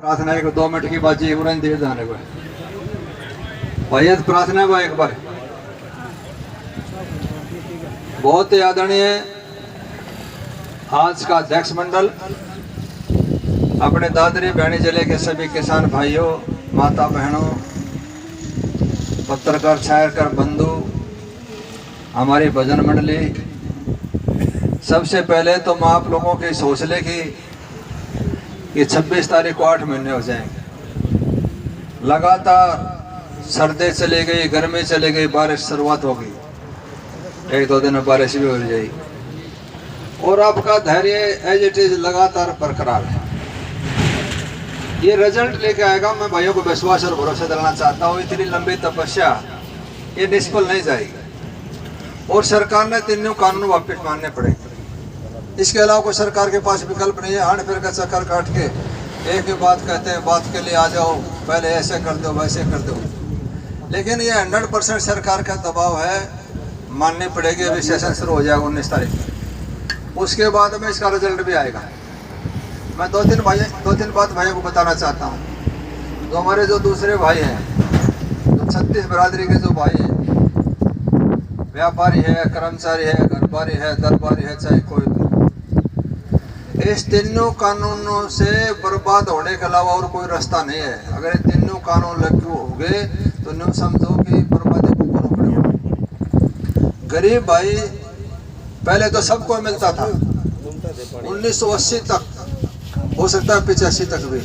प्रार्थना एक 2 मिनट की बाजी उड़न दे जाने को भाई प्रार्थना को एक बार बहुत आदरणीय आज का अध्यक्ष मंडल अपने दादरी बहनी जिले के सभी किसान भाइयों माता बहनों पत्रकार छायाकर बंधु हमारी भजन मंडली सबसे पहले तो मैं आप लोगों के इस हौसले की कि 26 तारीख को 8 महीने हो जाएंगे। लगातार सर्दी चली गई, गर्मी चली गई, बारिश शुरुआत हो गई, 1-2 दिन में बारिश भी हो जाएगी और आपका धैर्य एज इट इज लगातार बरकरार है। ये रिजल्ट लेके आएगा। मैं भाइयों को विश्वास और भरोसा दिलाना चाहता हूँ इतनी लंबी तपस्या ये निष्फल नहीं जाएगी और सरकार ने 3 कानून वापस मानने पड़ेंगे। इसके अलावा कोई सरकार के पास विकल्प नहीं है। हाथ फिर का चक्कर काट के एक ही बात कहते हैं, बात के लिए आ जाओ, पहले ऐसे कर दो वैसे कर दो, लेकिन ये 100% सरकार का दबाव है, माननी पड़ेगी। अभी सेशन शुरू हो जाएगा 19 तारीख, उसके बाद में इसका रिजल्ट भी आएगा। मैं 2-3 बात भाइयों को बताना चाहता हूँ। जो हमारे जो दूसरे भाई हैं, जो 36 बिरादरी के जो भाई हैं, व्यापारी है, कर्मचारी है, घरबारी है, दरबारी है, चाहे कोई भी, इस 3 कानूनों से बर्बाद होने के अलावा और कोई रास्ता नहीं है। अगर ये 3 कानून लागू हो गए तो न्यू समझो कि बर्बादी को पूरा पड़ेगा। गरीब भाई पहले तो सबको मिलता था 1980 तक, हो सकता है 85 तक भी,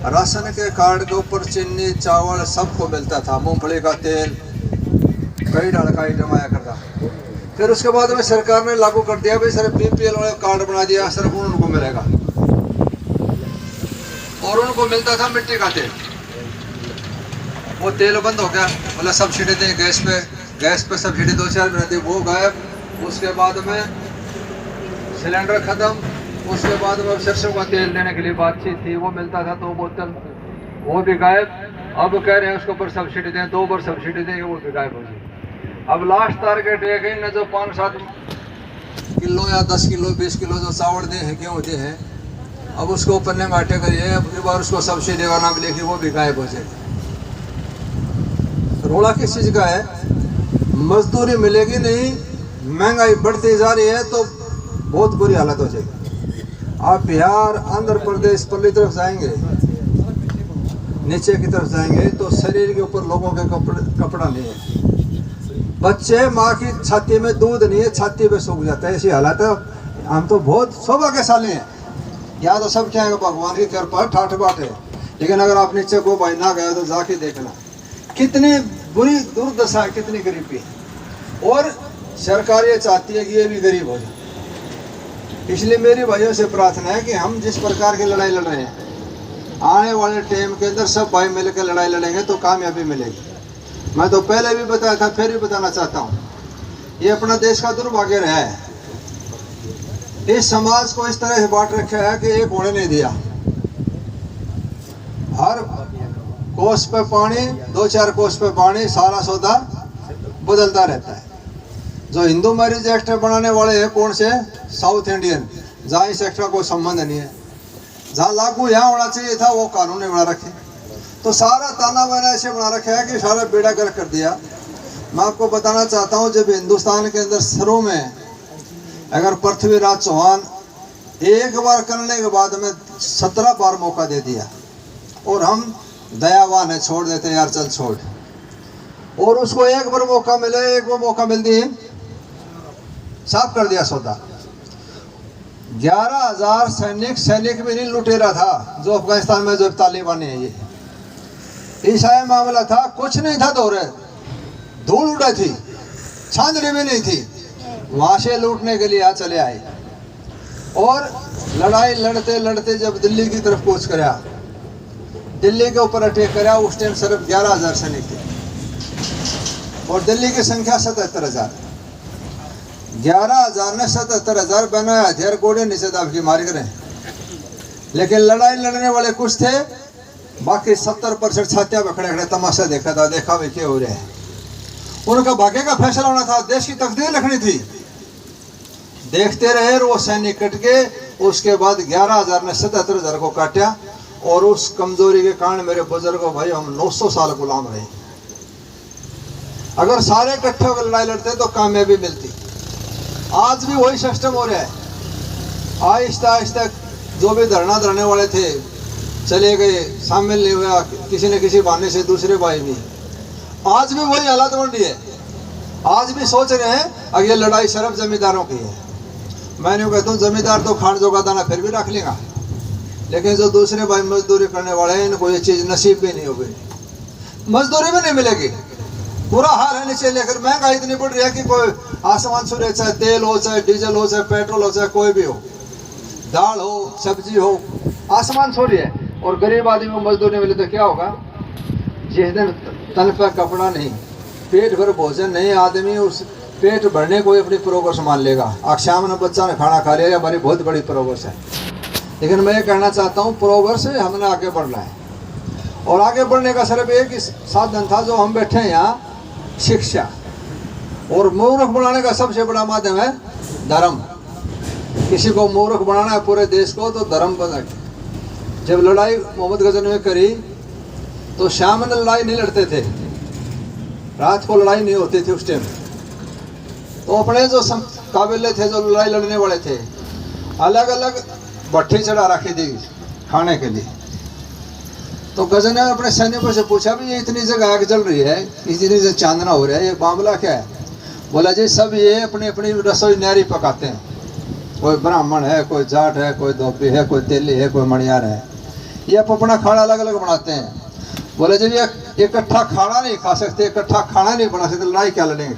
राशन के कार्ड के ऊपर चीनी चावल सबको मिलता था, मूंगफली का तेल, कई डाल का आइटम आया करता। फिर उसके बाद में सरकार ने लागू कर दिया भाई सिर्फ बीपीएल वाले कार्ड बना दिया, सिर्फ उनको मिलेगा और उनको मिलता था मिट्टी का तेल। वो तेल बंद हो गया, मतलब सब्सिडी दी गैस पे सब्सिडी 2-4 महीने दी, वो गायब। उसके बाद में सिलेंडर खत्म, उसके बाद में सरसों का तेल देने के लिए बातचीत थी, वो मिलता था 2 बोतल, वो भी गायब। अब कह रहे हैं उसके ऊपर सब्सिडी दें, 2 बार सब्सिडी देंगे, वो भी गायब हो जाए। अब लास्ट टारगेट है कि न जो 5-7 किलो या 10 किलो 20 किलो जो चावल दे हैं, क्यों दे हैं, अब उसको ऊपर ने माटे करिए, अब की बार उसको सब्सिडी का नाम लेके वो भी गायब हो जाए। रोड़ा किस चीज़ का है? मजदूरी मिलेगी नहीं, महंगाई बढ़ती जा रही है तो बहुत बुरी हालत हो जाएगी। आप बिहार, आंध्र प्रदेश परली तरफ जाएंगे, नीचे की तरफ जाएंगे तो शरीर के ऊपर लोगों के कपड़ा नहीं है, बच्चे माँ की छाती में दूध नहीं है, छाती पे सूख जाता है, ऐसी हालत है। हम तो बहुत सौभाग्यशाली हैं, या तो सब क्या भगवान की कृपा ठाठ बाट है, लेकिन अगर आप नीचे को भाई ना गए तो जाके देखना कितनी बुरी दुर्दशा है, कितनी गरीबी है। और सरकार ये चाहती है कि ये भी गरीब हो जाए। इसलिए मेरी भाइयों से प्रार्थना है कि हम जिस प्रकार की लड़ाई लड़ रहे हैं, आने वाले टाइम के अंदर सब भाई मिलकर लड़ाई लड़ेंगे तो कामयाबी मिलेगी। मैं तो पहले भी बताया था, फिर भी बताना चाहता हूँ, ये अपना देश का दुर्भाग्य रहा है। इस समाज को इस तरह से बांट रखा है कि एक होने नहीं दिया। हर कोस पे पानी, 2-4 कोस पे पानी, सारा सौदा बदलता रहता है। जो हिंदू मैरिज एक्ट बनाने वाले हैं कौन से? साउथ इंडियन, जहाँ इस एक्ट का कोई संबंध नहीं है। जहाँ लागू यहाँ होना चाहिए था वो कानून ने बना रखे, तो सारा ताना बाना ऐसे बना रखा है कि सारा बेड़ा गर्क कर दिया। मैं आपको बताना चाहता हूँ, जब हिंदुस्तान के अंदर शुरू में अगर पृथ्वीराज चौहान एक बार करने के बाद में 17 बार मौका दे दिया और हम दयावान है, छोड़ देते यार चल छोड़, और उसको एक बार मौका मिले, एक बार मौका मिलती साफ कर दिया सौदा। 11,000 सैनिक भी नहीं लुटेरा था जो अफगानिस्तान में जो तालिबानी है, ये ईसाई मामला था, कुछ नहीं था, दौरे धूल उड़ा थी, छांदड़ी भी नहीं थी, वहां से लूटने के लिए यहाँ चले आए और लड़ाई लड़ते लड़ते जब दिल्ली की तरफ कूच कराया, दिल्ली के ऊपर अटैक कराया, उस टाइम सिर्फ 11,000 सैनिक थे और दिल्ली की संख्या 77,000। 11,000 ने 77,000 बनाया, हथियार गोड़े नीचे दाब की मार करें, लेकिन लड़ाई लड़ने वाले कुछ थे, बाकी 70% छातियां में खड़े खड़े तमाशा देखा था, देखा भाई क्या हो रहा है। उनका भाग्य का फैसला होना था, देश की तकदीर लिखनी थी। देखते रहे और वो सैनिक कट के उसके बाद 11,000 ने 77,000 को काटा और उस कमजोरी के कारण मेरे बुजुर्गों भाई हम 900 साल गुलाम रहे। अगर सारे इकट्ठे होकर लड़ाई लड़ते तो कामयाबी मिलती। आज भी वही सिस्टम हो रहा है। आहिस्ता आहिस्ता जो भी धरना धरने वाले थे चले गए, शामिल नहीं हुआ किसी न किसी बहाने से दूसरे भाई भी। आज भी वही हालत बन रही है। आज भी सोच रहे हैं अगर ये लड़ाई सिर्फ जमींदारों की है। मैंने कहता हूँ जमींदार तो खान जोगा दाना फिर भी रख लेगा, लेकिन जो दूसरे भाई मजदूरी करने वाले हैं इनको ये चीज़ नसीब भी नहीं होगी, मजदूरी भी नहीं मिलेगी। पूरा हाल है नीचे लेकर। महंगाई इतनी बढ़ रही है कि कोई आसमान छू रहे, चाहे तेल हो, चाहे डीजल हो, चाहे पेट्रोल हो, चाहे कोई भी हो, दाल हो, सब्जी हो, आसमान छू रही है। और गरीब आदमी को मजदूरी मिले तो क्या होगा? जिस दिन तन पर कपड़ा नहीं, पेट भर भोजन नहीं, आदमी उस पेट भरने को अपनी प्रोग्रेस मान लेगा। आज शाम में बच्चा ने खाना खा लिया, हमारी बहुत बड़ी प्रोग्रेस है। लेकिन मैं ये कहना चाहता हूँ प्रोग्रेस है, हमने आगे बढ़ना है। और आगे बढ़ने का सिर्फ एक ही साधन था जो हम बैठे हैं यहाँ, शिक्षा। और मूर्ख बनाने का सबसे बड़ा माध्यम है धर्म। किसी को मूर्ख बनाना है पूरे देश को तो धर्म बना। जब लड़ाई मोहम्मद गजनवी ने करी तो शाम में लड़ाई नहीं लड़ते थे, रात को लड़ाई नहीं होती थी उस टाइम। तो अपने जो काबिल थे, जो लड़ाई लड़ने वाले थे, अलग अलग भट्टी चढ़ा रखी थी खाने के लिए। तो गजनवी ने अपने सैनिकों से पूछा भी ये इतनी जगह आग जल रही है, इतनी जगह चांदना हो रहा है, ये मामला क्या है? बोला जी सब ये अपनी अपनी रसोई न्यारी पकाते हैं। कोई ब्राह्मण है, कोई जाट है, कोई धोबी है, कोई तेली है, कोई मणियार है, ये अपना खाना अलग अलग बनाते हैं। बोले जब ये इकट्ठा खाना नहीं खा सकते, इकट्ठा खाना नहीं बना सकते, लड़ाई क्या लड़ेंगे?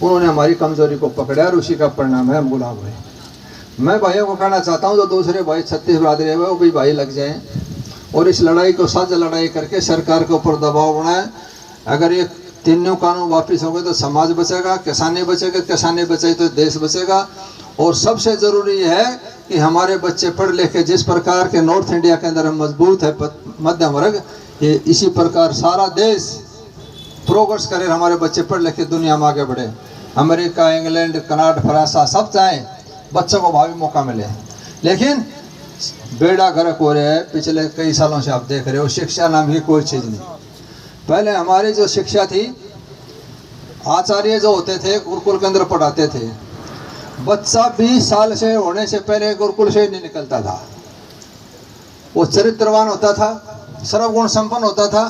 उन्होंने हमारी कमजोरी को पकड़ा और उसी का परिणाम है हम गुलाम हुए। मैं भाइयों को कहना चाहता हूँ जो दूसरे भाई 36 बरादरी है वो भी भाई लग जाएं और इस लड़ाई को साझा लड़ाई करके सरकार के ऊपर दबाव बनाए। अगर ये तीनों कानून वापस हो गए तो समाज बचेगा, किसानी बचेगा, किसानी बचेगी तो देश बचेगा। और सबसे ज़रूरी है कि हमारे बच्चे पढ़ लिख के जिस प्रकार के नॉर्थ इंडिया के अंदर मजबूत है मध्यम वर्ग, ये इसी प्रकार सारा देश प्रोग्रेस करे, हमारे बच्चे पढ़ लिख के दुनिया में आगे बढ़े। अमेरिका, इंग्लैंड, कनाडा, फ्रांस सब चाहें बच्चों को भावी मौका मिले, लेकिन बेड़ा गर्क हो रहा है। पिछले कई सालों से आप देख रहे हो शिक्षा नाम की कोई चीज़ नहीं। पहले हमारी जो शिक्षा थी, आचार्य जो होते थे गुरुकुल के अंदर पढ़ाते थे, बच्चा 20 साल से होने से पहले गुरुकुल से नहीं निकलता था। वो चरित्रवान होता था, सर्वगुण संपन्न होता था।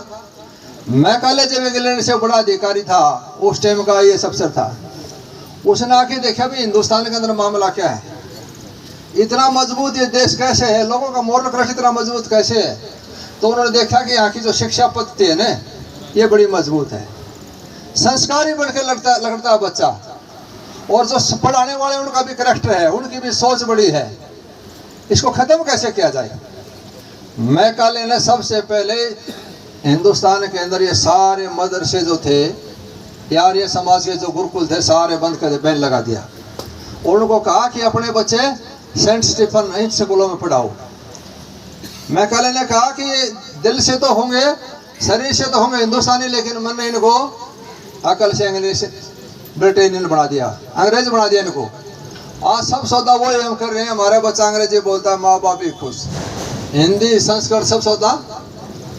मैकाले जब इंग्लैंड से बड़ा अधिकारी था, उस टाइम का ये अफसर था, उसने आके देखा भी हिंदुस्तान के अंदर मामला क्या है, इतना मजबूत ये देश कैसे है, लोगों का मोरल क्रश इतना मजबूत कैसे है। तो उन्होंने देखा कि यहाँ की जो शिक्षा पद्धति है ना, ये बड़ी मजबूत है, संस्कारी बन के लगता है बच्चा। और जो पढ़ाने वाले उनका भी करैक्टर है, उनकी भी सोच बड़ी है। इसको ख़त्म कैसे किया जाए? मैकाले ने सबसे पहले हिंदुस्तान के अंदर ये सारे मदरसे जो थे, यार समाज के जो गुरुकुल थे, सारे बंद कर बैन लगा दिया। और उनको कहा कि अपने बच्चे सेंट स्टीफन इन स्कूलों में पढ़ाओ। मैकाले ने कहा कि ये दिल से तो होंगे, शरीर से तो होंगे हिंदुस्तानी, लेकिन मन ने इनको अकल से अंग्रेज ब्रिटेनियन बना दिया, अंग्रेज बना दिया इनको। आज सब सौदा वो हम कर रहे हैं, हमारा बच्चा अंग्रेजी बोलता है, माँ बाप भी खुश, हिंदी संस्कृत सब सौदा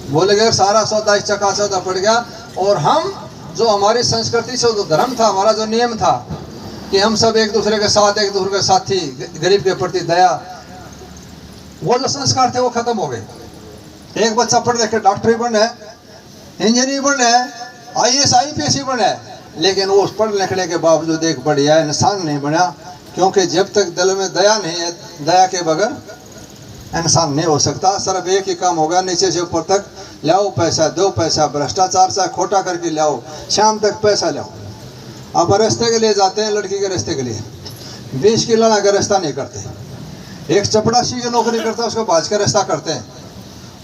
बोल गए, सारा सौदा इस चक्का सौदा पड़ गया। और हम जो हमारी संस्कृति से जो धर्म था, हमारा जो नियम था कि हम सब एक दूसरे के साथ, एक दूसरे के साथी, गरीब के प्रति दया, वो जो संस्कार थे वो खत्म हो गए। एक बच्चा पढ़ लिख के डॉक्टर बन है, इंजीनियर बन है, IAS IPS बन है, लेकिन वो पढ़ लिखने के बावजूद एक बढ़िया इंसान नहीं बना, क्योंकि जब तक दिल में दया नहीं है, दया के बगैर इंसान नहीं हो सकता। सिर्फ एक ही काम होगा, नीचे से ऊपर तक लाओ पैसा, दो पैसा, भ्रष्टाचार से खोटा करके लाओ, शाम तक पैसा लाओ। अब रिश्ते के लिए जाते हैं, लड़की के रिश्ते के लिए 20 की लड़ा का रिश्ता नहीं करते। एक चपड़ासी की नौकरी करता है, उसको भाज का रिश्ता करते हैं।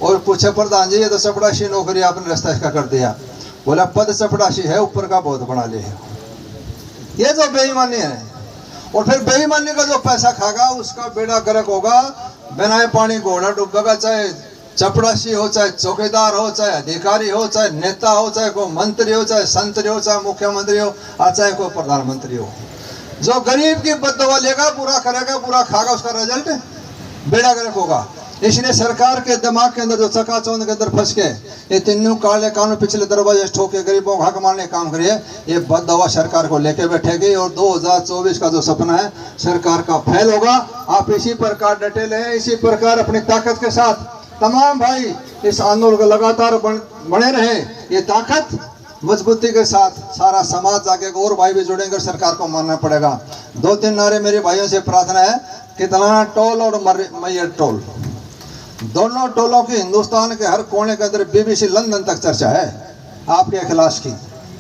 और पूछे प्रधान जी ये तो चपड़ासी नौकरी आपने रिश्ता इसका कर दिया। बोला पद चपड़ासी है, ऊपर का बहुत बना ले। ये जो बेईमानी है, और फिर बेईमानी का जो पैसा खागा उसका बेड़ा गर्क होगा, बिना पानी घोड़ा डूबेगा। चाहे चपड़ासी हो, चाहे चौकीदार हो, चाहे अधिकारी हो, चाहे नेता हो, चाहे कोई मंत्री हो, चाहे संतरी हो, चाहे मुख्यमंत्री हो, और चाहे कोई प्रधानमंत्री हो। जो गरीब की बददुआ लेगा, पूरा करेगा, पूरा खागा, उसका रिजल्ट बेड़ा गर्क होगा। इसलिए सरकार के दिमाग के अंदर जो चकाचौंध के अंदर फंस के ये तीनों काले कानून पिछले दरवाजे ठोके गरीबों को हक मारने का काम करिए, ये बददवा सरकार को लेके बैठेगी और 2024 का जो सपना है सरकार का फेल होगा। आप इसी प्रकार डटे रहे, इसी प्रकार अपनी ताकत के साथ तमाम भाई इस आंदोलन को लगातार बने रहे। ये ताकत मजबूती के साथ सारा समाज जागेगा और भाई भी जुड़ेंगे, सरकार को मानना पड़ेगा। 2-3 नारे मेरे भाइयों से प्रार्थना है, कितना टोल और मैयर टोल, दोनों टोलों की हिंदुस्तान के हर कोने के अंदर BBC लंदन तक चर्चा है आपके इखलास की,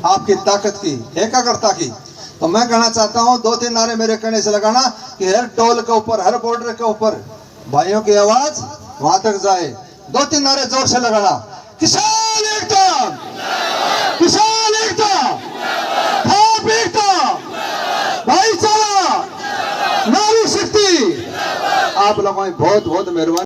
आपकी ताकत की, एकाग्रता की। तो मैं कहना चाहता हूँ 2-3 नारे मेरे कहने से लगाना कि हर टोल के ऊपर, हर बॉर्डर के ऊपर भाइयों की आवाज वहां तक जाए। 2-3 नारे जोर से लगाना, किसान एकता, किसान एकता, आप एकता, भाईचारा, नारी शक्ति। आप लोगों की बहुत बहुत मेहरबानी।